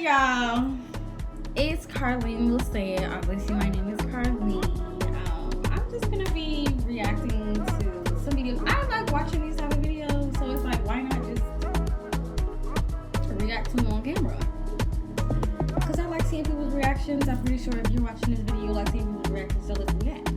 y'all. It's Carlene will say it. Obviously, my name is Carlene. I'm just gonna be reacting to some videos. I like watching these type of videos, so it's like, why not just react to them on camera? Because I like seeing people's reactions. I'm pretty sure if you're watching this video, you like seeing people's reactions, so let's react.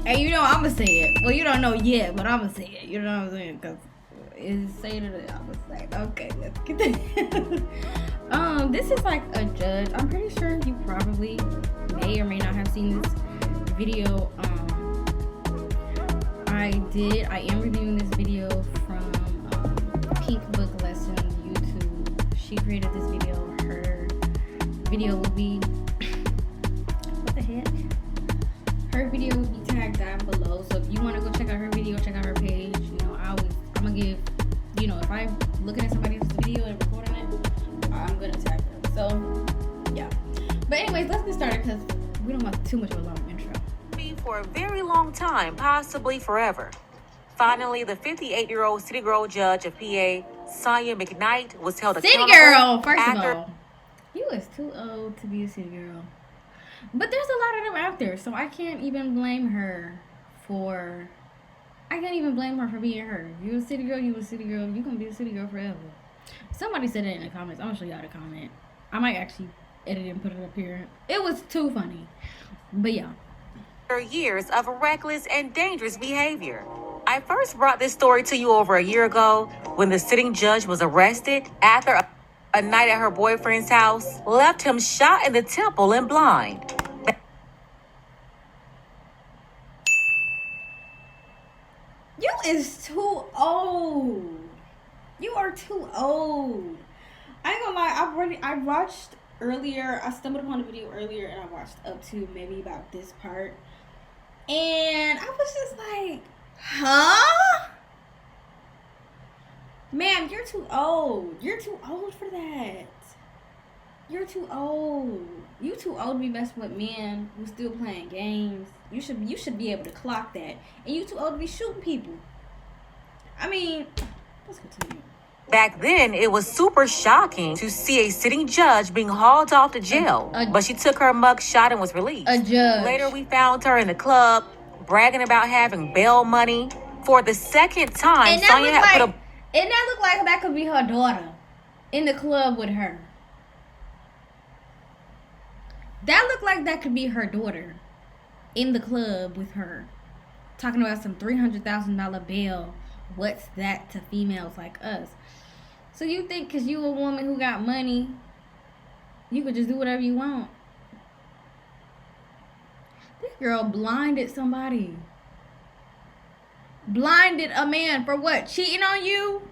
And you know, I'm gonna say it. Well, you don't know yet, but I'm gonna say it. You know what I'm saying? Because it's saying it, I'm gonna say it. Okay, let's get this. This is like a judge. I'm pretty sure you probably may or may not have seen this video. I am reviewing this video from Pink Book Lessons YouTube. She created this video. Her video will be, what the heck? Her video will be tagged down below. So if you want to go check out her video, check out her page. You know, I'm gonna give, you know, if I'm looking at somebody else's video and recording it, I'm gonna tag them. So yeah. But anyways, let's get started because we don't want too much of a long intro. For a very long time, possibly forever. Finally, the 58-year-old city girl judge of PA, CIMANX, was held accountable. City girl, first of all, you is too old to be a city girl. But there's a lot of them out there, so I can't even blame her for. I can't even blame her for being her. You a city girl, you a city girl. You gonna be a city girl forever. Somebody said it in the comments. I'm gonna show y'all the comment. I might actually edit it and put it up here. It was too funny, but yeah. Years of reckless and dangerous behavior. I first brought this story to you over a year ago when the sitting judge was arrested after a night at her boyfriend's house left him shot in the temple and blind. You is too old. You are too old. I ain't gonna lie, I watched earlier, I stumbled upon the video earlier and I watched up to maybe about this part. And I was just like, huh? Ma'am, you're too old. You're too old for that. You're too old. You too old to be messing with men who's still playing games. You should be able to clock that. And you too old to be shooting people. I mean, let's continue. Back then, it was super shocking to see a sitting judge being hauled off to jail. But she took her mug shot and was released. A judge. Later, we found her in the club bragging about having bail money. For the second time, and that looked like that could be her daughter in the club with her. That looked like that could be her daughter in the club with her. Talking about some $300,000 bail. What's that to females like us? So you think because you a woman who got money, you could just do whatever you want? This girl blinded somebody. Blinded a man for what? Cheating on you?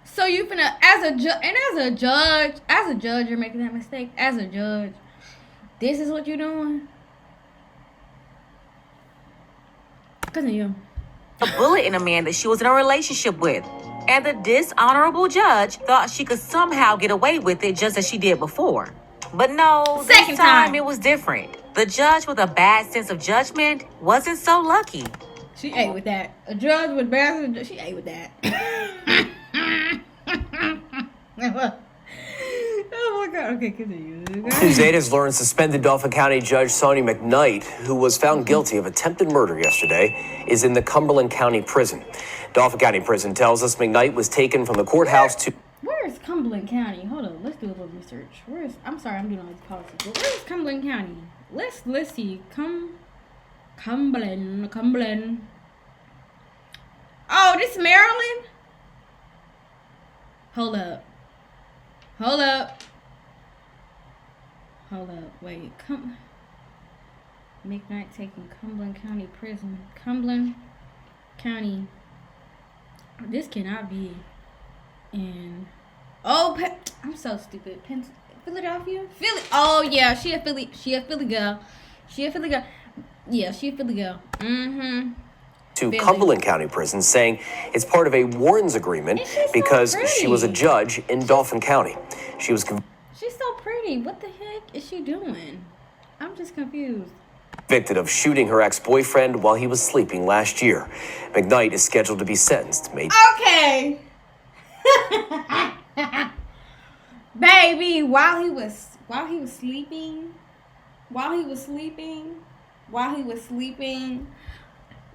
So you finna, as a judge, you're making that mistake. As a judge, this is what you're doing? Continue. A bullet in a man that she was in a relationship with. And the dishonorable judge thought she could somehow get away with it just as she did before. But no, this time it was different. The judge with a bad sense of judgment wasn't so lucky. She ate with that. A judge with bad, she ate with that. Oh my God. Okay, continue. Tuesday, Lawrence suspended Dauphin County Judge Sonny McKnight, who was found guilty of attempted murder yesterday, is in the Cumberland County Prison. Dauphin County Prison tells us McKnight was taken from the courthouse to... Where is Cumberland County? Hold on, let's do a little research. I'm sorry, I'm doing all these policies. But where is Cumberland County? Let's see. Cumberland. Oh, this Maryland? Hold up. Wait, McKnight taking Cumberland County Prison. Cumberland County. This cannot be in. Oh, I'm so stupid. Philadelphia? Philly. Oh yeah, she a Philly girl. Yeah, she a Philly girl. Mm-hmm. To Cumberland County Prison, saying it's part of a Warren's agreement because she was a judge in Dauphin County. She's so pretty. What the heck is she doing? I'm just confused. Convicted of shooting her ex-boyfriend while he was sleeping last year. McKnight is scheduled to be sentenced May. Okay. baby, while he was sleeping.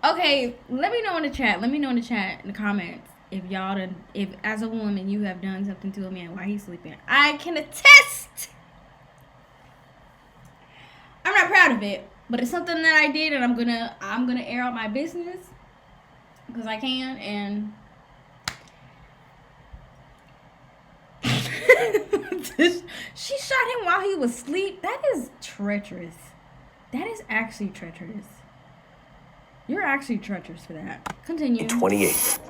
Okay, let me know in the chat. Let me know in the comments if as a woman you have done something to a man while he's sleeping. I can attest. I'm not proud of it, but it's something that I did, and I'm gonna air out my business because I can. And she shot him while he was asleep. That is treacherous. That is actually treacherous. You're actually treacherous for that. Continue. 28.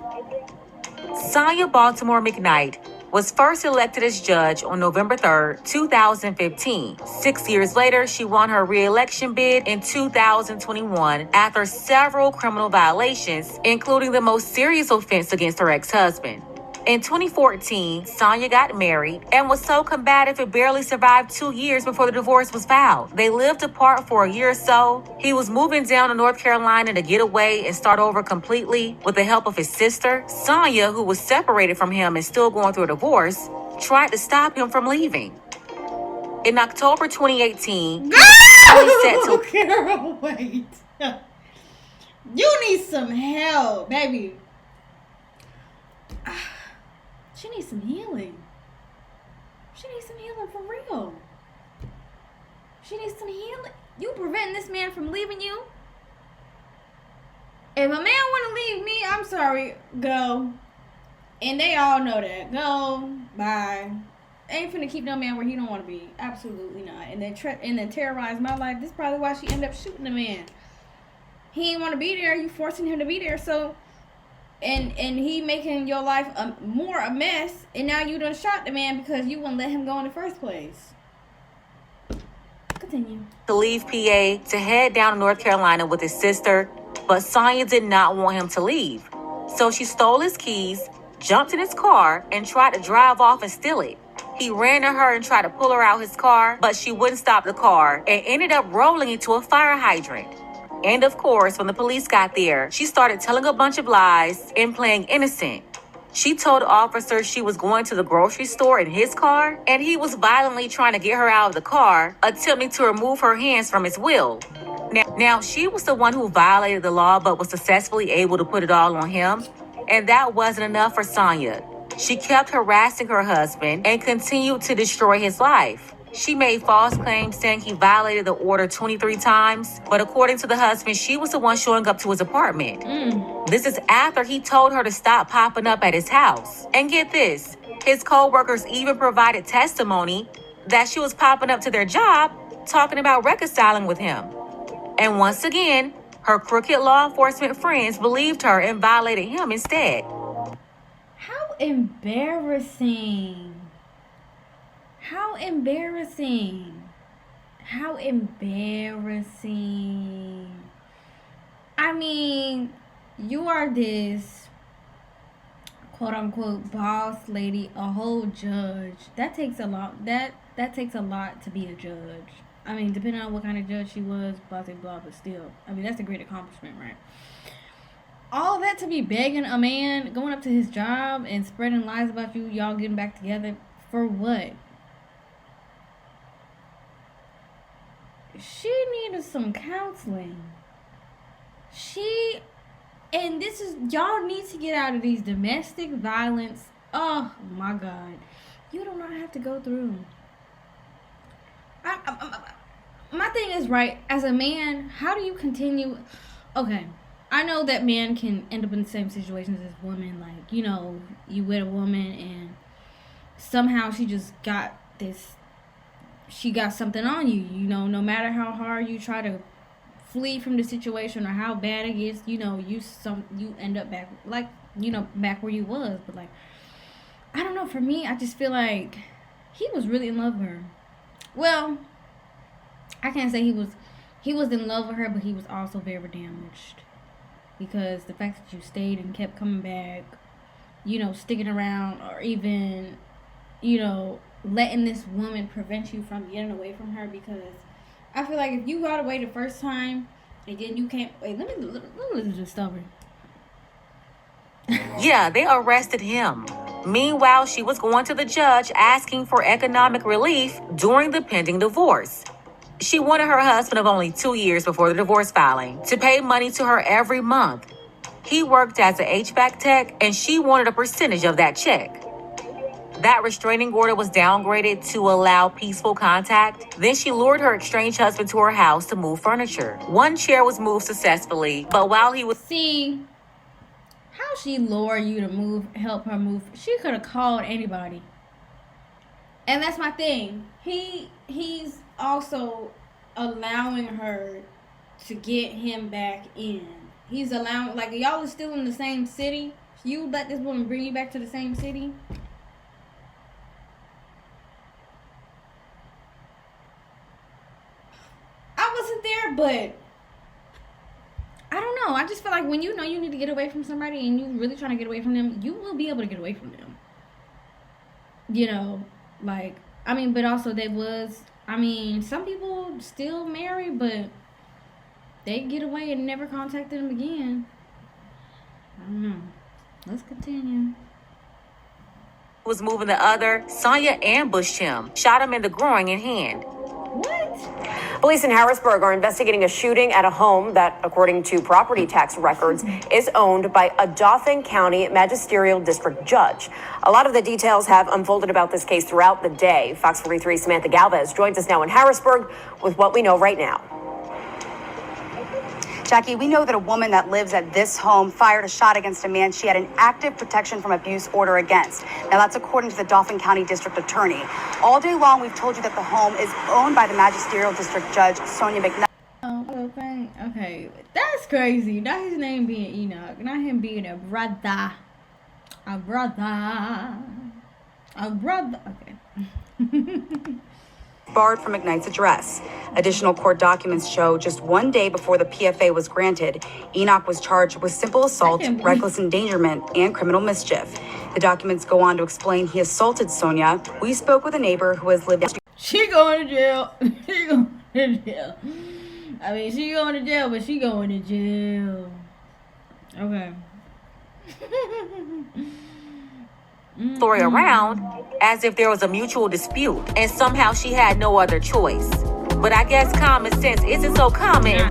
Sonia Baltimore McKnight was first elected as judge on November 3rd, 2015. 6 years later, she won her re-election bid in 2021 after several criminal violations, including the most serious offense against her ex-husband. In 2014, Sonia got married and was so combative it barely survived 2 years before the divorce was filed. They lived apart for a year or so. He was moving down to North Carolina to get away and start over completely with the help of his sister. Sonia, who was separated from him and still going through a divorce, tried to stop him from leaving. In October 2018, Girl, wait. You need some help, baby. She needs some healing. She needs some healing for real. She needs some healing. You preventing this man from leaving you? If a man want to leave me, I'm sorry. Go. And they all know that. Go. Bye. Ain't finna keep no man where he don't want to be. Absolutely not. And then terrorize my life. This is probably why she ended up shooting the man. He didn't want to be there. You forcing him to be there. So... And he making your life more a mess, and now you done shot the man because you wouldn't let him go in the first place. Continue. To leave PA to head down to North Carolina with his sister, but Sonia did not want him to leave. So she stole his keys, jumped in his car, and tried to drive off and steal it. He ran to her and tried to pull her out his car, but she wouldn't stop the car and ended up rolling into a fire hydrant. And of course, when the police got there, she started telling a bunch of lies and playing innocent. She told officers she was going to the grocery store in his car, and he was violently trying to get her out of the car, attempting to remove her hands from his wheel. Now she was the one who violated the law, but was successfully able to put it all on him. And that wasn't enough for Sonia. She kept harassing her husband and continued to destroy his life. She made false claims saying he violated the order 23 times, but according to the husband, she was the one showing up to his apartment. This is after he told her to stop popping up at his house. And get this, his co-workers even provided testimony that she was popping up to their job, talking about reconciling with him. And once again, her crooked law enforcement friends believed her and violated him instead. How embarrassing. How embarrassing. How embarrassing. I mean, you are this quote unquote boss lady, a whole judge. That takes a lot. That takes a lot to be a judge. I mean, depending on what kind of judge she was, blah blah blah, but still. I mean, that's a great accomplishment, right? All that to be begging a man, going up to his job and spreading lies about you, y'all getting back together, for what? She needed some counseling. And this is, y'all need to get out of these domestic violence. Oh my God. You do not have to go through. My thing is, right, as a man, how do you continue? Okay, I know that men can end up in the same situations as women. Like, you know, you with a woman and somehow she just got this, she got something on you, you know, no matter how hard you try to flee from the situation or how bad it gets, you know, you end up back, like, you know, back where you was. But like, I don't know, for me, I just feel like he was really in love with her. Well, I can't say he was in love with her, but he was also very damaged, because the fact that you stayed and kept coming back, you know, sticking around, or even, you know, letting this woman prevent you from getting away from her. Because I feel like if you got away the first time and then you can't wait, let me listen to this story. Yeah, they arrested him. Meanwhile, she was going to the judge asking for economic relief during the pending divorce. She wanted her husband of only 2 years before the divorce filing to pay money to her every month. He worked as an HVAC tech, and she wanted a percentage of that check. That restraining order was downgraded to allow peaceful contact. Then she lured her estranged husband to her house to move furniture. One chair was moved successfully, but while he was... See, how she lure you to help her move? She could have called anybody. And that's my thing. He's also allowing her to get him back in. He's allowing, like, y'all are still in the same city. You let this woman bring you back to the same city? I wasn't there, but I don't know. I just feel like when you know you need to get away from somebody and you're really trying to get away from them, you will be able to get away from them. You know, like, I mean, but also some people still married, but they get away and never contact them again. I don't know. Let's continue. Was moving the other, Sonia ambushed him, shot him in the groin and hand. What? Police in Harrisburg are investigating a shooting at a home that, according to property tax records, is owned by a Dauphin County Magisterial District Judge. A lot of the details have unfolded about this case throughout the day. Fox 43's Samantha Galvez joins us now in Harrisburg with what we know right now. Jackie, we know that a woman that lives at this home fired a shot against a man she had an active protection from abuse order against. Now, that's according to the Dauphin County District Attorney. All day long, we've told you that the home is owned by the Magisterial District Judge, Sonia McKnight. Oh, okay. That's crazy. Not his name being Enoch. Not him being a brother. Okay. Barred from McKnight's address. Additional court documents show just 1 day before the PFA was granted, Enoch was charged with simple assault, reckless endangerment, and criminal mischief. The documents go on to explain he assaulted Sonia. We spoke with a neighbor who has lived... She going to jail. She going to jail. I mean, she going to jail, but she going to jail. Okay. Story around as if there was a mutual dispute and somehow she had no other choice. But I guess common sense isn't so common.